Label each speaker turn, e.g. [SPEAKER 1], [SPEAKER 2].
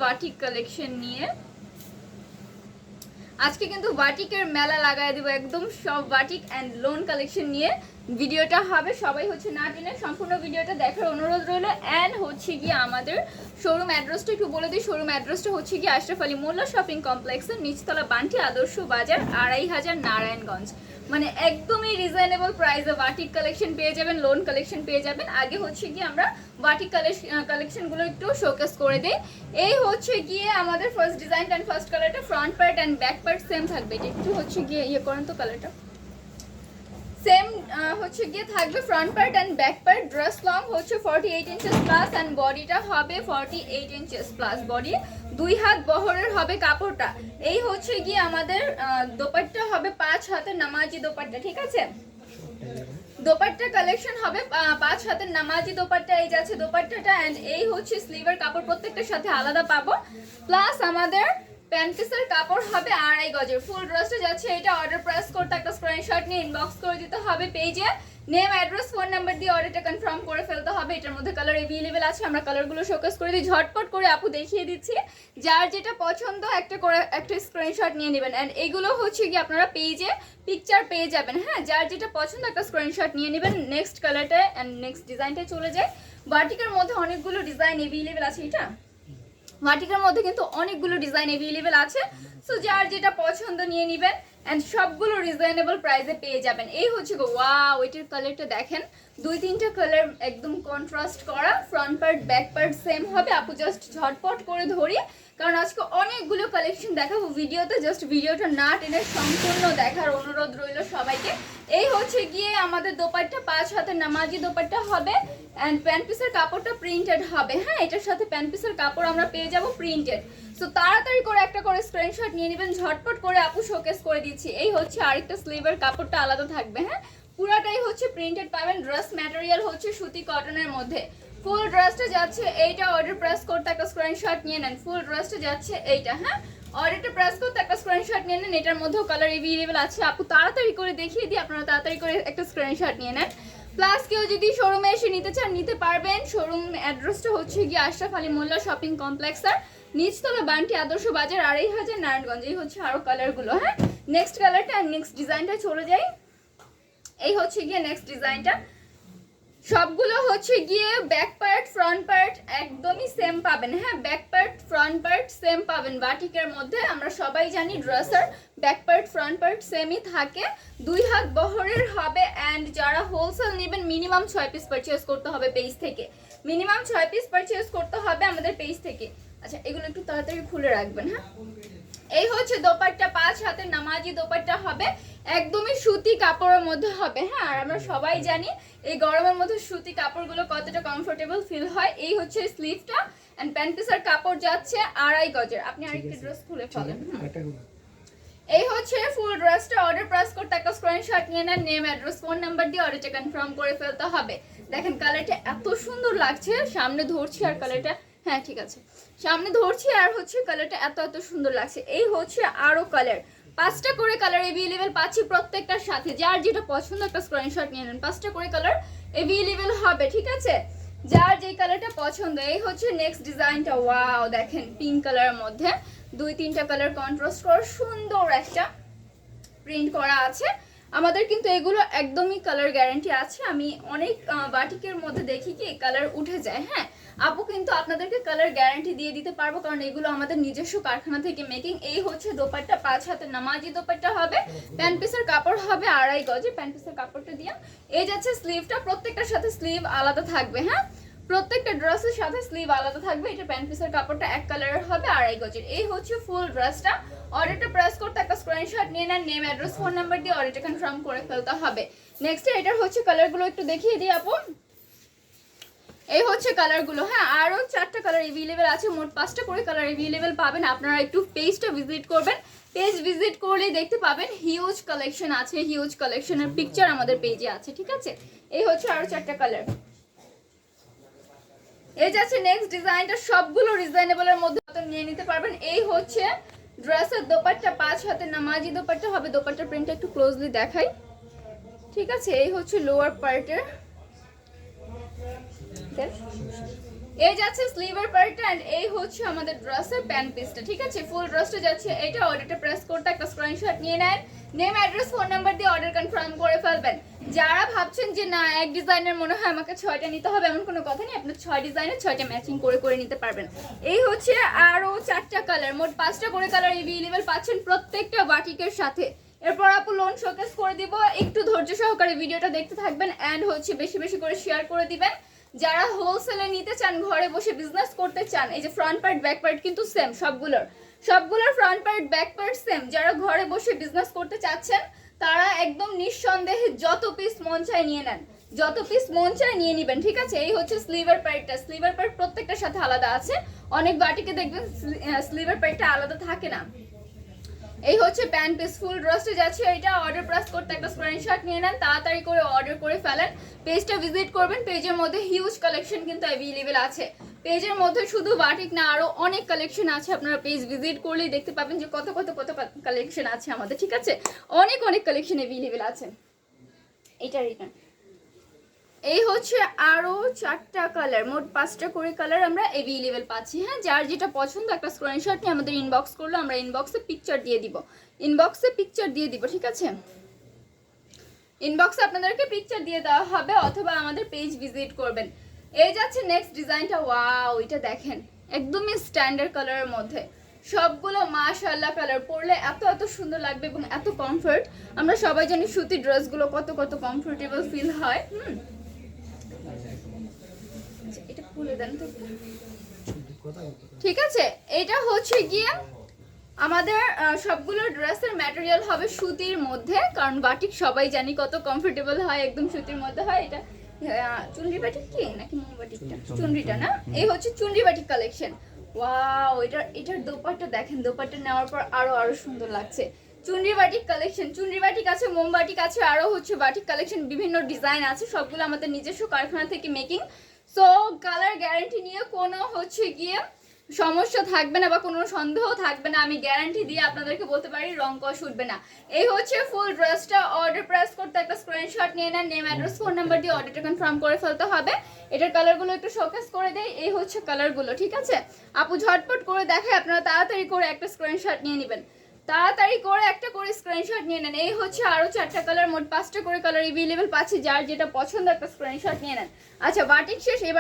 [SPEAKER 1] Batik collection নিয়ে। আজকে কিন্তু বাটিকের মেলা লাগাই দিব, একদম সব বাটিক অ্যান্ড লোন কালেকশন নিয়ে ভিডিওটা হবে। সবাই হচ্ছে না টেনে সম্পূর্ণ ভিডিওটা দেখার অনুরোধ রইল। অ্যান্ড হচ্ছে গিয়ে আমাদের শোরুম অ্যাড্রেসটা একটু বলে দিই। শোরুম অ্যাড্রেসটা হচ্ছে গিয়ে আশরাফ আলী মোল্লা শপিং কমপ্লেক্সের নিচতলা, বান্টি আদর্শ বাজার, 2500 নারায়ণগঞ্জ। মানে একদমই রিজনেবল প্রাইসে বাটিক কালেকশন পেয়ে যাবেন, লোন কালেকশন পেয়ে যাবেন। আগে হচ্ছে গিয়ে আমরা বাটিক কালেকশনগুলো একটু শোকেস করে দিই। এই হচ্ছে গিয়ে আমাদের ফার্স্ট ডিজাইন অ্যান্ড ফার্স্ট কালারটা, front part and back part same থাকবে। এটা একটু হচ্ছে গিয়ে ইয়ে করেন তো, কালারটা সেম হচ্ছে গিয়ে থাকবে। Front part and back part. Dress long হচ্ছে 48 ইঞ্চেস প্লাস অ্যান্ড বডিটা হবে 48 ইঞ্চেস প্লাস। বডি 2 হাত বহরের হবে কাপড়টা। এই হচ্ছে গিয়ে আমাদের দোপাট্টা হবে 5 হাতের নামাজি দোপাট্টা, ঠিক আছে। দোপাট্টা কালেকশন হবে 5 হাতের নামাজি দোপাট্টা। এই যাচ্ছে দোপাট্টাটা অ্যান্ড এই হচ্ছে স্লিভের কাপড়, প্রত্যেকটার সাথে আলাদা পাবো। প্লাস আমাদের প্যান্ট পিসের কাপড় হবে 2.5 গজের। ফুল ড্রেসটা যাচ্ছে এটা। অর্ডার প্রেস করতে একটা স্ক্রিনশট নিয়ে ইনবক্স করে দিতে হবে পেজে। নেম, অ্যাড্রেস, ফোন নাম্বার দিয়ে অর্ডারটা কনফার্ম করে ফেলতে হবে। এটার মধ্যে কালার अवेलेबल আছে, আমরা কালারগুলো শোকেস করে দিই। ঝটপট করে আপু দেখিয়ে দিচ্ছি, যার যেটা পছন্দ একটা স্ক্রিনশট নিয়ে নেবেন। এন্ড এগুলো হচ্ছে কি আপনারা পেজে পিকচার পেয়ে যাবেন। হ্যাঁ, যার যেটা পছন্দ একটা স্ক্রিনশট নিয়ে নেবেন। নেক্সট কালারটা এন্ড নেক্সট ডিজাইনটায় চলে যায়। বাটিকের মধ্যে অনেকগুলো ডিজাইন अवेलेबल আছে। এটা বাটিকের মধ্যে কিন্তু অনেকগুলো ডিজাইন अवेलेबल আছে। সো যার যেটা পছন্দ নিয়ে নেবেন এন্ড সবগুলো রিজনেবল প্রাইসে পেয়ে যাবেন। এই হচ্ছে গো, ওয়াও, এটার কালারটা দেখেন, 2-3টা কালার একদম কন্ট্রাস্ট করা। Front part back part same হবে। আপু জাস্ট ঝটপট করে ধরি, কারণ আজকে অনেকগুলো কালেকশন দেখাবো ভিডিওতে। জাস্ট ভিডিওটা না টেনে সম্পূর্ণ দেখার অনুরোধ রইল সবাইকে। এই হচ্ছে গিয়ে আমাদের দোপাট্টা 5 হাতের নামাজি দোপাট্টা হবে এন্ড প্যান্ট পিসের কাপড়টা প্রিন্টেড হবে। হ্যাঁ, এটার সাথে প্যান্ট পিসের কাপড় আমরা পেয়ে যাব প্রিন্টেড। সো তাড়াতাড়ি করে একটা করে স্ক্রিনশট নিয়ে নেবেন। ঝটপট করে আপু শোকেস করে দিচ্ছি। এই হচ্ছে আরেকটা স্লিভের কাপড়টা আলাদা থাকবে। হ্যাঁ, পুরাটাই হচ্ছে প্রিন্টেড পাবেন। ড্রেস ম্যাটেরিয়াল হচ্ছে সুতি কটনের মধ্যে। ফুল ড্রেসটা যাচ্ছে এইটা। অর্ডার প্রেস করতে একটা স্ক্রিনশট নিয়ে নেন। ফুল ড্রেসটা যাচ্ছে এইটা। হ্যাঁ, অর্ডারটা প্রেস করতে একটা স্ক্রিনশট নিয়ে নেন। এটার মধ্যেও কালার अवेलेबल আছে। আপু তাড়াতাড়ি করে দেখিয়ে দিই, আপনারা তাড়াতাড়ি করে একটা স্ক্রিনশট নিয়ে নেন। প্লাস কেউ যদি শোরুমে এসে নিতে চান নিতে পারবেন। শোরুম অ্যাড্রেসটা হচ্ছে গিয়ে আশরাফ আলী মোল্লা শপিং কমপ্লেক্সের নিচতলা, বান্টি আদর্শ বাজার, 2500 নারায়ণগঞ্জ। এই হচ্ছে আরো কালারগুলো। হ্যাঁ, নেক্সট কালারটা আর নেক্সট ডিজাইনটা চলে যাই। এই হচ্ছে গিয়ে নেক্সট ডিজাইনটা। সবগুলো হচ্ছে গিয়ে ব্যাক পার্ট ফ্রন্ট পার্ট একদমই সেম পাবেন। হ্যাঁ, back part front part same পাবেন। বাটিকের মধ্যে আমরা সবাই জানি ড্রেসের ব্যাক পার্ট ফ্রন্ট পার্ট সেমই থাকে। 2 হাত বহরের হবে অ্যান্ড যারা হোলসেল নেবেন মিনিমাম 6 পিস পারচেজ করতে হবে পেজ থেকে। মিনিমাম 6 পিস পারচেজ করতে হবে আমাদের পেজ থেকে। আচ্ছা, এগুলো একটু তাড়াতাড়ি খুলে রাখবেন। হ্যাঁ, এই হচ্ছে দোপাট্টা 5 হাতের নামাজি দোপাট্টা হবে, একদমই সুতি কাপড়ের মধ্যে হবে। হ্যাঁ, আর আমরা সবাই জানি এই গরমের মধ্যে সুতি কাপড়গুলো কতটা কমফোর্টেবল ফিল হয়। এই হচ্ছে স্লিভটা এন্ড প্যান্ট পিসের কাপড় যাচ্ছে 2.5 গজের। আপনি আরেকটা ড্রেস খুলে ফেলেন। এই হচ্ছে ফুল ড্রেসটা। অর্ডার প্রেস করতে একটা স্ক্রিনশট নিয়ে নেন। নেম, অ্যাড্রেস, ফোন নাম্বার দিয়ে অর্ডারটা কনফার্ম করে ফেলতে হবে। দেখেন কালারটা এত সুন্দর লাগছে, সামনে ধরছি আর কালারটা, হ্যাঁ ঠিক আছে, সামনে ধরছি আর হচ্ছে কালারটা এত সুন্দর লাগছে। এই হচ্ছে আরো কালার, 5টা করে কালার अवेलेबल পাচ্ছি প্রত্যেকটার সাথে। যার যেটা পছন্দ একটা স্ক্রিনশট নিয়ে নেন। 5টা করে কালার अवेलेबल হবে, ঠিক আছে, যার যে কালারটা পছন্দ। এই হচ্ছে নেক্সট ডিজাইনটা। ওয়াও, দেখেন পিঙ্ক কালারের মধ্যে 2-3টা কালার কন্ট্রাস্ট করে সুন্দর একটা প্রিন্ট করা আছে। আমাদের কিন্তু এগুলো একদমই কালার গ্যারান্টি আছে। আমি অনেক বাটিকের মধ্যে দেখি কি কালার উঠে যায়। হ্যাঁ, আপু কিন্তু আপনাদেরকে কালার গ্যারান্টি দিয়ে দিতে পারবো, কারণ এগুলো আমাদের নিজস্ব কারখানা থেকে মেকিং। এই হচ্ছে দোপাট্টা 5 হাতের নামাজি দোপাট্টা হবে। প্যান্ট পিসের কাপড় হবে 2.5 গজে। প্যান্ট পিসের কাপড়টা দিয়ে এই যাচ্ছে স্লিভটা। প্রত্যেকটার সাথে স্লিভ আলাদা থাকবে। হ্যাঁ, প্রত্যেকটা ড্রেসের সাথে স্লিভ আলাদা থাকবে। এটা প্যান্ট পিসের কাপড়টা এক কালারের হবে 2.5 গজের। এই হচ্ছে ফুল ড্রেসটা। অর্ডারটা প্রেস করতে একটা স্ক্রিনশট নিয়ে নেন। নেম, অ্যাড্রেস, ফোন নাম্বার দিয়ে অর্ডারটা কনফার্ম করে ফেলতে হবে। নেক্সট এটার হচ্ছে কালারগুলো একটু দেখিয়ে দিই আপু। এই হচ্ছে কালারগুলো। হ্যাঁ, আরো 4টা কালার अवेलेबल আছে। মোট 5টা করে কালার अवेलेबल পাবেন। আপনারা একটু পেজটা ভিজিট করবেন। পেজ ভিজিট করলেই দেখতে পাবেন হিউজ কালেকশন আছে। হিউজ কালেকশনের পিকচার আমাদের পেজে আছে, ঠিক আছে। এই হচ্ছে আরো 4টা কালার। এই যাচ্ছে নেক্সট ডিজাইনটা। সবগুলো রিজনেবলের মধ্যে নিয়ে নিতে পারবেন। এই হচ্ছে ড্রেসের দোপাট্টা 5 হাতের নামাজি দোপাট্টা হবে। দোপাট্টার প্রিন্টটা একটু ক্লোজলি দেখাই, ঠিক আছে। এই হচ্ছে লোয়ার পার্টের, এই যাচ্ছে স্লিভের পার্টটা এন্ড এই হচ্ছে আমাদের ড্রেসের প্যান্ট পিসটা, ঠিক আছে? ফুল ড্রেসটা যাচ্ছে এটা। অর্ডারটা প্রেস করতে একটা স্ক্রিনশট নিয়ে নেন, নেম অ্যাড্রেস ফোন নাম্বার দিয়ে অর্ডার কনফার্ম করে ফেলবেন। যারা ভাবছেন যে না এক ডিজাইনের মনে হয় আমাকে 6টা নিতে হবে, এমন কোনো কথা নেই, আপনি 6 ডিজাইনের 6টা ম্যাচিং করে নিতে পারবেন। এই হচ্ছে আরো 4টা কালার, মোট 5টা করে কালার अवेलेबल পাচ্ছেন প্রত্যেকটা বাটিকের সাথে। এরপর আপু লোন শোকেস করে দিব, একটু ধৈর্য সহকারে ভিডিওটা দেখতে থাকবেন এন্ড হচ্ছে বেশি বেশি করে শেয়ার করে দিবেন। যারা হোলসেলে নিতে চান, ঘরে বসে বিজনেস করতে চান, এই যে ফ্রন্ট পার্ট ব্যাক পার্ট কিন্তু সেম, সবগুলোর front part back part same. যারা ঘরে বসে বিজনেস করতে চাচ্ছেন তারা একদম নিঃসন্দেহে যত পিস মন চায় নিয়ে নেন, যত পিস মন চায় নিয়ে নেবেন, ঠিক আছে? এই হচ্ছে স্লিভার পার্টটা, স্লিভার পার্ট প্রত্যেকটার সাথে আলাদা আছে। অনেক বাটিকে দেখবেন স্লিভার পার্টটা আলাদা থাকে না। এই হচ্ছে প্যান্ট পিস, ফুল ড্রেসটা যাচ্ছে এটা। অর্ডার প্রেস করতে একটা স্ক্রিনশট নিয়ে নেন, তাড়াতাড়ি করে অর্ডার করে ফেলেন। পেজটা ভিজিট করবেন, পেজের মধ্যে হিউজ কালেকশন কিন্তু অ্যাভেলেবেল আছে। পেজের মধ্যে শুধু বাটিক না, আরো অনেক কালেকশন আছে। আপনারা পেজ ভিজিট করলেই দেখতে পাবেন যে কত কালেকশন আছে আমাদের, ঠিক আছে? অনেক কালেকশন অ্যাভেলেবেল আছে। এটা রিটার্ন। এই হচ্ছে আরো 4টা কালার, মোট 5টা করে কালার আমরা अवेलेबल পাচ্ছি। হ্যাঁ, যার যেটা পছন্দ একটা স্ক্রিনশট নিয়ে আমাদের ইনবক্স করলে আমরা ইনবক্সে পিকচার দিয়ে দিব, ঠিক আছে? ইনবক্সে আপনাদেরকে পিকচার দিয়ে দেওয়া হবে অথবা আমাদের পেজ ভিজিট করবেন। এই যাচ্ছে নেক্সট ডিজাইনটা। ওয়াও, এটা দেখেন একদমই স্ট্যান্ডার্ড কালারের মধ্যে, সবগুলো মাশাআল্লাহ কালার, পরলে এত সুন্দর লাগবে এবং এত কমফর্ট। আমরা সবাই জানি সুতির ড্রেসগুলো কত কমফোর্টেবল ফিল হয়। এটা খুলে দেন তো, ঠিক আছে? এটা হচ্ছে গিয়ে আমাদের সবগুলো ড্রেসের ম্যাটেরিয়াল হবে সুতির মধ্যে, কারণ বাটিক সবাই জানি কত কমফোর্টেবল হয়, একদম সুতির মধ্যে হয়। এটা চুনরি বাটিক কি নাকি মোম বাটিকটা? চুনরিটা না, এই হচ্ছে চুনরি বাটিক কালেকশন। ওয়াও, এটার দোপাট্টা দেখেন, দোপাট্টা নেওয়ার পর আরো সুন্দর লাগছে। চুনরি বাটিক কালেকশন, চুনরি বাটিক আছে, মোম বাটিক আছে, আরো হচ্ছে বাটিক কালেকশন, বিভিন্ন ডিজাইন আছে। সবগুলো আমাদের নিজস্ব কারখানা থেকে মেকিং। সো কালার গ্যারান্টি নিয়ে কোনো হচ্ছে গিয়ে সমস্যা থাকবে না বা কোনো সন্দেহ থাকবে না, আমি গ্যারান্টি দিয়ে আপনাদেরকে বলতে পারি রং কষ উঠবে না। এই হচ্ছে ফুল ড্রেসটা। অর্ডার প্রেস করতে একটা স্ক্রিনশট নিয়ে নেন, নেম অ্যাড্রেস ফোন নাম্বার দিয়ে অর্ডারটা কনফার্ম করে ফেলতে হবে। এটার কালারগুলো একটু শোকেস করে দেই, এই হচ্ছে কালারগুলো, ঠিক আছে? আপু ঝটপট করে দেখে, আপনারা তাড়াতাড়ি করে একটা স্ক্রিনশট নিয়ে নেবেন, তাড়াতাড়ি করে একটা করে স্ক্রিনশট নিয়ে নেন। এই হচ্ছে আরো 4টা কালার, মোট 5টা করে কালার अवेलेबल পাচ্ছি। যার যেটা পছন্দ একটা স্ক্রিনশট নিয়ে নেন। আচ্ছা, বাটিক শেষ, এবার